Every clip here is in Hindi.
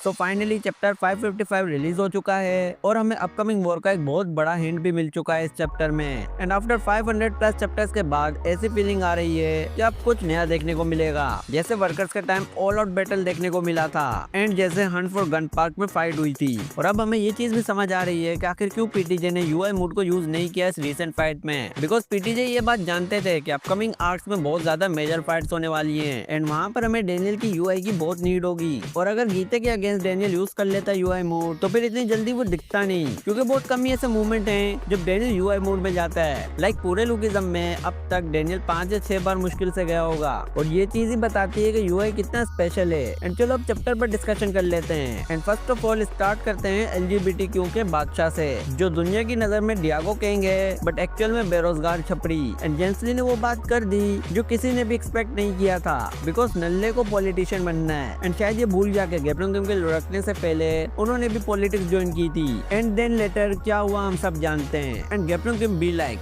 तो फाइनली चैप्टर 555 रिलीज हो चुका है और हमें अपकमिंग वॉर का एक बहुत बड़ा हिंट भी मिल चुका है इस चैप्टर में। एंड आफ्टर 500 प्लस चैप्टर्स के बाद ऐसी फीलिंग आ रही है कि अब कुछ नया देखने को मिलेगा, जैसे वर्कर्स के टाइम ऑल आउट बैटल देखने को मिला था एंड जैसे हंट फॉर गन पार्क में फाइट हुई थी। और अब हमें ये चीज भी समझ आ रही है कि आखिर क्यों पीटीजे ने यूआई मोड को यूज नहीं किया इस रिसेंट फाइट में, बिकॉज पीटीजे ये बात जानते थे कि अपकमिंग आर्क्स में बहुत ज्यादा मेजर फाइट्स होने वाली हैं एंड वहाँ पर हमें डेनियल की यूआई की बहुत नीड होगी। और अगर गीते के अगेंस्ट डेनियल यूज कर लेता यूआई मोड तो फिर इतनी जल्दी वो दिखता नहीं, क्योंकि बहुत कम ही ऐसे मूवमेंट हैं जब डेनियल यूआई मोड में जाता है। लाइक पूरे लुकिज्म में अब तक डेनियल 5 या 6 बार मुश्किल से गया होगा और ये चीज ही बताती है कि यूआई कितना स्पेशल है। एंड चलो अब चैप्टर पर डिस्कशन कर लेते हैं। And first of all start करते हैं एलजीबीटीक्यू के बादशाह से, जो दुनिया की नजर में डियागो किंग है बट एक्चुअल में बेरोजगार छपरी। एंड जेंसली ने वो बात कर दी जो किसी ने भी एक्सपेक्ट नहीं किया था, बिकॉज नल्ले को पॉलिटिशियन बनना है एंड शायद ये भूल जाके गैब्रियल किम के लुढ़कने से पहले उन्होंने भी पॉलिटिक्स ज्वाइन की थी। एंड देन लेटर क्या हुआ हम सब जानते हैं। And Gabriel Kim be like,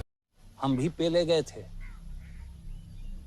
हम भी पहले गए थे,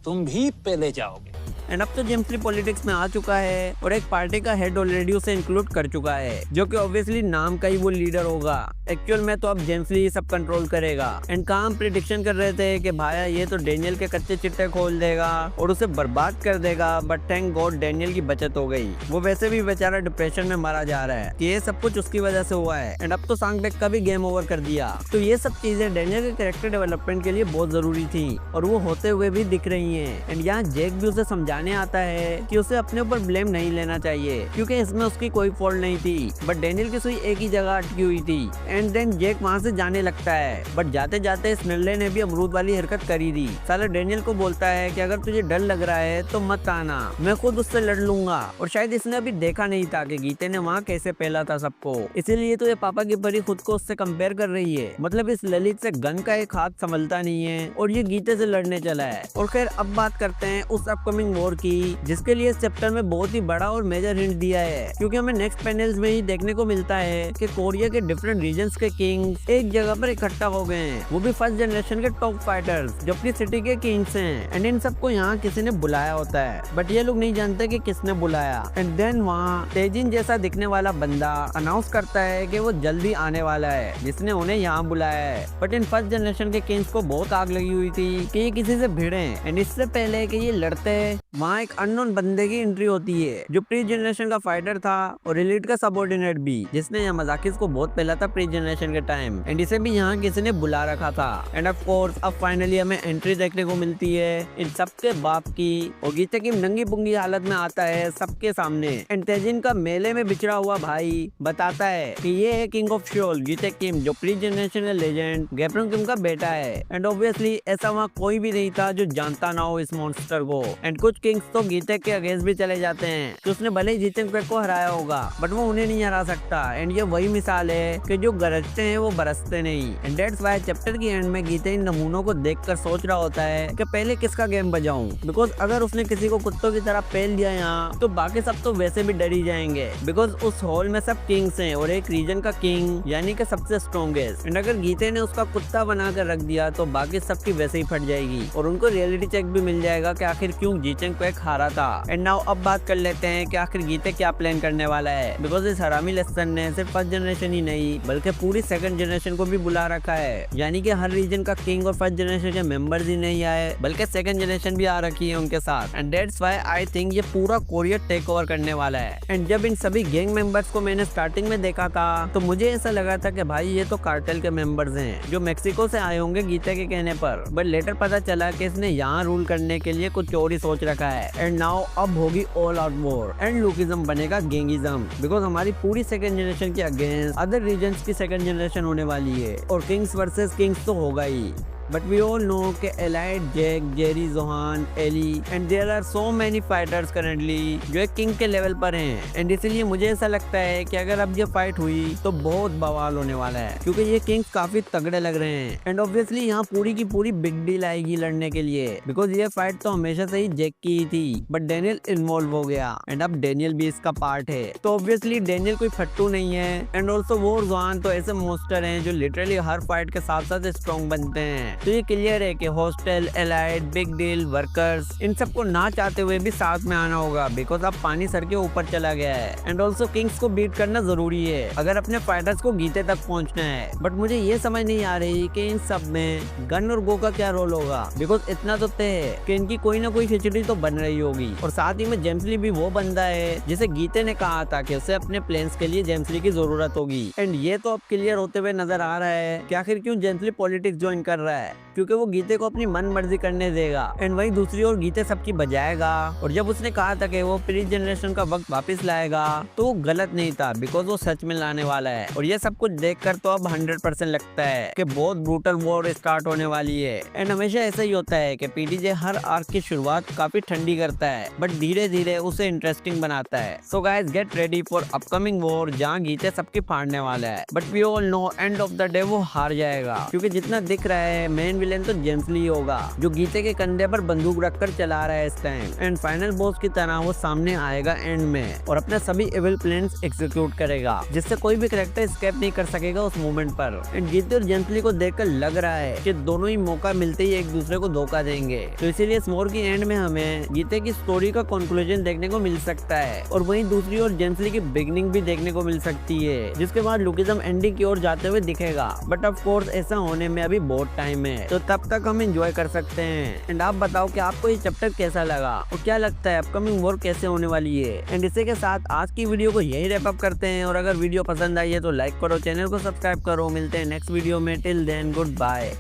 तुम भी पहले जाओगे। एंड अब तो जेम्स ली पॉलिटिक्स में आ चुका है और एक पार्टी का हेड ऑलरेडी उसे इंक्लूड कर चुका है, जो कि ऑब्वियसली नाम का ही वो लीडर होगा। एक्चुअल में तो अब जेम्स ली सब कंट्रोल करेगा। एंड कहाँ हम प्रिडिक्शन कर रहे थे कि भाया ये तो डेनियल के कच्चे चिट्टे खोल देगा और उसे बर्बाद कर देगा, बट थैंक गॉड डेनियल की बचत हो गई। वो वैसे भी बेचारा डिप्रेशन में मारा जा रहा है कि ये सब कुछ उसकी वजह से हुआ है। एंड अब तो सांगबेक का भी गेम ओवर कर दिया। तो ये सब चीजें डेनियल के कैरेक्टर डेवलपमेंट के लिए बहुत जरूरी थी और वो होते हुए भी दिख रही है। एंड यहाँ जैक भी उसे समझाने आता है कि उसे अपने ऊपर ब्लेम नहीं लेना चाहिए, क्योंकि इसमें उसकी कोई फॉल्ट नहीं थी, बट डेनियल की सुई एक ही जगह अटकी हुई थी। एंड देन जैक वहाँ से जाने लगता है, बट जाते जाते इस नल्ले ने भी अमरूद वाली हरकत करी दी। साला डेनियल को बोलता है कि अगर तुझे डर लग रहा है तो मत आना, मैं खुद उससे लड़ लूंगा। और शायद इसने अभी देखा नहीं था कि गीते ने वहाँ कैसे पहला था सबको, इसीलिए तो ये पापा की परी खुद को उससे कंपेयर कर रही है। मतलब इस ललित से गन का एक हाथ संभलता नहीं है और ये गीते से लड़ने चला है। और खैर अब बात करते हैं उस अपकमिंग वॉर की, जिसके लिए इस चैप्टर में बहुत ही बड़ा और मेजर हिंट दिया है, क्योंकि हमें नेक्स्ट पैनल्स में ही देखने को मिलता है कि कोरिया के डिफरेंट रीजन्स के किंग्स एक जगह पर इकट्ठा हो गए हैं, वो भी फर्स्ट जनरेशन के टॉप फाइटर्स जो अपनी सिटी के किंग्स हैं। एंड इन सबको यहाँ किसी ने बुलाया होता है, बट ये लोग नहीं जानते कि किसने बुलाया। एंड देन वहाँ तेजिन जैसा दिखने वाला बंदा अनाउंस करता है कि वो जल्दी आने वाला है, जिसने उन्हें यहाँ बुलाया है। बट इन फर्स्ट जनरेशन के किंग्स को बहुत आग लगी हुई थी कि ये किसी से भिड़े। एंड इससे पहले कि ये लड़ते वहाँ एक अननोन बंदे की एंट्री होती है जो प्री जनरेशन का फाइटर था और एलिट का सबऑर्डिनेट भी, जिसने यामाजाकी को बहुत पहला था प्री जनरेशन के टाइम। एंड इसे भी यहाँ किसी ने बुला रखा था। एंड ऑफ कोर्स अब फाइनली हमें एंट्री देखने को मिलती है इन सबके बाप की, और गीते की नंगी पुंगी हालत में आता है सबके सामने। एंड तेजिन का मेले में बिछड़ा हुआ भाई बताता है कि ये है किंग ऑफ शोल गीते किम, जो प्री जनरेशन लेजेंड गैब्रियल किम का बेटा है। एंड ऑब्वियसली ऐसा वहाँ कोई भी नहीं था जो जानता ना हो इस मॉन्स्टर को। एंड कुछ किंग्स तो गीते के अगेंस्ट भी चले जाते हैं कि उसने भले ही जीतेन क्वेक को हराया होगा, बट वो उन्हें नहीं हरा सकता। एंड ये वही मिसाल है कि जो गरजते हैं वो बरसते नहीं। एंड दैट्स व्हाई चैप्टर की एंड में गीते इन नमूनों को देखकर सोच रहा होता है कि पहले किसका गेम बजाऊं, बिकॉज अगर उसने किसी को कुत्तों की तरह पेल दिया यहाँ तो बाकी सब तो वैसे भी डर ही जाएंगे, बिकॉज उस हॉल में सब किंग्स हैं और एक रीजन का किंग यानी कि सबसे स्ट्रॉन्गेस्ट। एंड अगर गीते ने उसका कुत्ता बनाकर रख दिया तो बाकी सबकी वैसे ही फट जाएगी और उनको रियलिटी चेक भी मिल जाएगा कि आखिर क्यों जीचेन क्वेक हारा था। एंड नाउ अब बात कर लेते हैं कि आखिर गीते क्या प्लान करने वाला है, बिकॉज इस हरामी लेसन ने सिर्फ फर्स्ट जनरेशन ही नहीं बल्कि पूरी सेकंड जनरेशन को भी बुला रखा है, यानी कि हर रीजन का किंग और फर्स्ट जनरेशन के मेंबर्स ही नहीं आए बल्कि सेकंड जनरेशन भी आ रखी है उनके साथ। And that's why I think ये पूरा कोरिया टेक ओवर करने वाला है। एंड जब इन सभी गैंग मेंबर्स को मैंने स्टार्टिंग में देखा था तो मुझे ऐसा लगा था कि भाई ये तो कार्टेल के मेंबर्स हैं जो मेक्सिको से आए होंगे गीते के कहने पर, बट लेटर पता चला कि इसने यहाँ रूल करने के लिए कुछ और ही सोच रखा है। एंड नाउ अब होगी all out war and lookism बनेगा गैंगिज्म, बिकॉज हमारी पूरी सेकंड जनरेशन के अगेंस्ट अदर रीजन्स की सेकंड जनरेशन होने वाली है और किंग्स वर्सेस किंग्स तो होगा ही। But we all know कि Allied, Jack, Jerry, Johan, Ellie and there are so many fighters currently जो एक किंग के लेवल पर हैं। एंड इसीलिए मुझे ऐसा लगता है कि अगर अब ये फाइट हुई तो बहुत बवाल होने वाला है, क्योंकि ये किंग्स काफी तगड़े लग रहे हैं। एंड ऑब्वियसली यहाँ पूरी की पूरी बिग डील आएगी लड़ने के लिए, बिकॉज ये फाइट तो हमेशा से ही जैक की ही थी, बट डेनियल इन्वॉल्व हो गया एंड अब डेनियल भी इसका पार्ट है। तो ऑब्वियसली डेनियल कोई फट्टू नहीं है। एंड ऑल्सो वो जोहान तो ऐसे मोस्टर हैं जो लिटरली हर फाइट के साथ साथ स्ट्रॉन्ग बनते हैं। तो ये क्लियर है कि hostel, allied, big deal, workers, इन सबको ना चाहते हुए भी साथ में आना होगा, बिकॉज अब पानी सर के ऊपर चला गया है। एंड ऑल्सो किंग्स को बीट करना जरूरी है अगर अपने फाइटर्स को गीते तक पहुंचना है। बट मुझे ये समझ नहीं आ रही कि इन सब में गन और गो का क्या रोल होगा, बिकॉज इतना तो तय है कि इनकी कोई ना कोई खिचड़ी तो बन रही होगी। और साथ ही में जेम्स ली भी वो बंदा है जिसे गीते ने कहा था कि उसे अपने प्लेन्स के लिए जेम्स ली की जरूरत होगी। एंड ये तो अब क्लियर होते हुए नजर आ रहा है कि आखिर क्यों जेम्स ली पॉलिटिक्स ज्वाइन कर रहा है, क्योंकि वो गीते को अपनी मन मर्जी करने देगा। एंड वहीं दूसरी ओर गीते सबकी बजाएगा। और जब उसने कहा था कि वो प्री जनरेशन का वक्त वापस लाएगा तो वो गलत नहीं था, बिकॉज वो सच में लाने वाला है। और ये सब कुछ देखकर तो अब 100% लगता है कि बहुत ब्रूटल वॉर स्टार्ट होने वाली है। एंड हमेशा ऐसा ही होता है कि पीटीजे हर आर्क की शुरुआत काफी ठंडी करता है बट धीरे धीरे उसे इंटरेस्टिंग बनाता है। So guys get ready for upcoming war जहाँ गीते सबकी फाड़ने वाला है। But we all know end of the day वो हार जाएगा, क्योंकि जितना दिख रहा है मेन विलेन तो जेम्स ली होगा जो गीते के कंधे पर बंदूक रखकर चला रहा है इस टाइम। एंड फाइनल बॉस की तरह वो सामने आएगा एंड में और अपने सभी इविल प्लान्स एग्जीक्यूट करेगा, जिससे कोई भी कैरेक्टर एस्केप नहीं कर सकेगा उस मोमेंट पर। एंड गीते और जेम्स ली को देखकर लग रहा है कि दोनों ही मौका मिलते ही एक दूसरे को धोखा देंगे। तो इसीलिए इस वॉर की एंड में हमें गीते की स्टोरी का कंक्लूजन देखने को मिल सकता है और वहीं दूसरी ओर जेम्स ली की बिगनिंग भी देखने को मिल सकती है, जिसके बाद लुकिज्म एंडिंग की ओर जाते हुए दिखेगा। बट ऑफ कोर्स ऐसा होने में अभी बहुत टाइम है, तो तब तक हम एंजॉय कर सकते हैं। एंड आप बताओ कि आपको ये चैप्टर कैसा लगा और क्या लगता है अपकमिंग वॉर कैसे होने वाली है। एंड इसी के साथ आज की वीडियो को यही रैप अप करते हैं। और अगर वीडियो पसंद आई है तो लाइक करो, चैनल को सब्सक्राइब करो। मिलते हैं नेक्स्ट वीडियो में। Till then goodbye.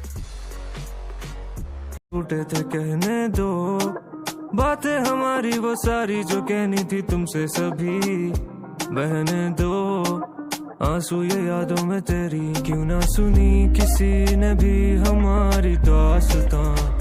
टूटे थे कहने दो बातें हमारी वो सारी जो कहनी थी तुमसे सभी बहने दो। आंसू ये यादों में तेरी क्यों ना सुनी किसी ने भी हमारी दास्तां।